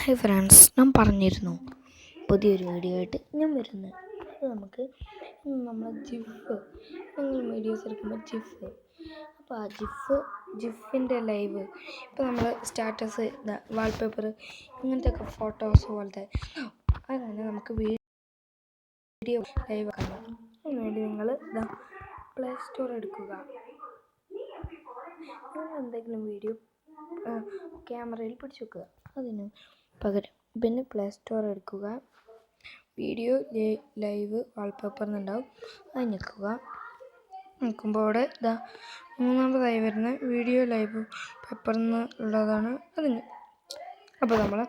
Hi friends, ഞാൻ പറഞ്ഞിരുന്നു പുതിയൊരു വീഡിയോ ആയിട്ട് ഞാൻ വരുന്നത്. അത് നമുക്ക് നമ്മൾ നിങ്ങൾ വീഡിയോസ് എടുക്കുമ്പോൾ അപ്പോൾ ആ ജിഫിൻ്റെ ലൈവ് ഇപ്പോൾ നമ്മൾ സ്റ്റാറ്റസ് വാൾപേപ്പർ ഇങ്ങനത്തെ ഫോട്ടോസ് പോലത്തെ അങ്ങനെ നമുക്ക് വീഡിയോ ലൈവ് കാണാം. അതിനുവേണ്ടി നിങ്ങൾ പ്ലേ സ്റ്റോർ എടുക്കുക. നിങ്ങൾ എന്തെങ്കിലും വീഡിയോ ക്യാമറയിൽ പിടിച്ചു വെക്കുക. അതിന് പകരം പിന്നെ പ്ലേ സ്റ്റോർ എടുക്കുക. വീഡിയോ ലൈവ് വാൾപേപ്പർ എന്നുണ്ടാവും, അത് നിൽക്കുമ്പോൾ അവിടെ മൂന്നാമതായി വരുന്ന വീഡിയോ ലൈവ് പേപ്പർ എന്നുള്ളതാണ് അതിന്. അപ്പോൾ നമ്മൾ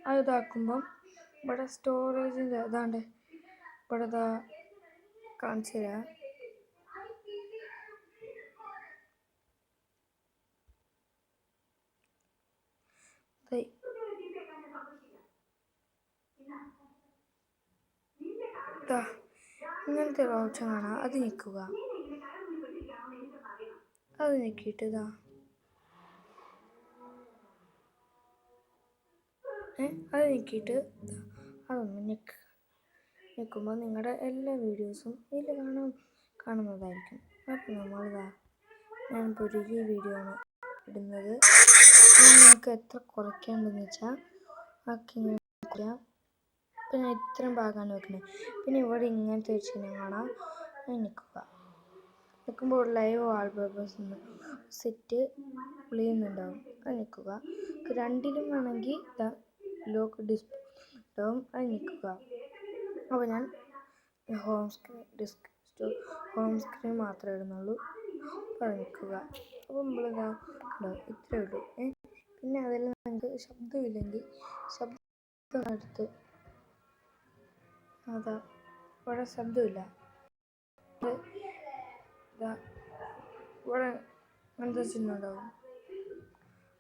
അത് ഇതാക്കുമ്പം ഇവിടെ സ്റ്റോറേജിൻ്റെ ഇതാണ്ട് ഇവിടെ കാണിച്ചു തരാം. ഇങ്ങനത്തെ ഒരു ഓപ്ഷൻ കാണാം, അത് നിൽക്കുക. അത് നിൽക്കിയിട്ട് അത് നിൽക്കിയിട്ട് അതൊന്ന് നിൽക്കുമ്പോൾ നിങ്ങളുടെ എല്ലാ വീഡിയോസും ഇതിൽ കാണുന്നതായിരിക്കും. അപ്പോൾ ഞാനിപ്പോൾ ഒരു വീഡിയോ ആണ് ഇടുന്നത്. നിങ്ങൾക്ക് എത്ര കുറയ്ക്കേണ്ടതെന്ന് വെച്ചാൽ ആക്കി നോക്കാം. പിന്നെ ഇത്രയും ഭാഗമാണ് വെക്കുന്നത്. പിന്നെ ഇവിടെ ഇങ്ങനത്തെ ഒരു ചിഹ്നം കാണാം, അത് നിൽക്കുമ്പോൾ ലൈവ് വാൾപേപ്പേഴ്സ് സെറ്റ് വിളിയുന്നുണ്ടാവും, അത് നിൽക്കുക. രണ്ടിലും വേണമെങ്കിൽ ലോക്ക് ഡിസ്പ്ലേ ഉണ്ടാവും, അത് നിൽക്കുക. അപ്പോൾ ഞാൻ ഹോം സ്ക്രീൻ മാത്രമേ ഇടുന്നുള്ളൂ, അപ്പോൾ അത് നിൽക്കുക. അപ്പോൾ നമ്മളിതാ ഇത്രയേ ഉള്ളൂ. പിന്നെ അതിൽ നിങ്ങൾക്ക് ശബ്ദമില്ലെങ്കിൽ ശബ്ദം എടുത്ത് ഇവിടെ ശബ്ദമില്ല, ഇവിടെ അങ്ങനത്തെ ചിഹ്നം ഉണ്ടാവും,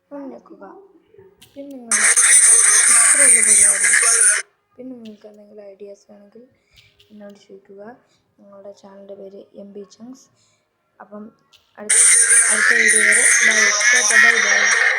അത് നിൽക്കുക. പിന്നെ നിങ്ങൾ ഇത്രയുള്ള പരിപാടി. പിന്നെ നിങ്ങൾക്ക് എന്തെങ്കിലും ഐഡിയാസ് വേണമെങ്കിൽ എന്നോട് ചോദിക്കുക. നിങ്ങളുടെ ചാനലിൻ്റെ പേര് MB ചങ്സ്. അപ്പം അടുത്ത വീഡിയോ വരെ ബൈ.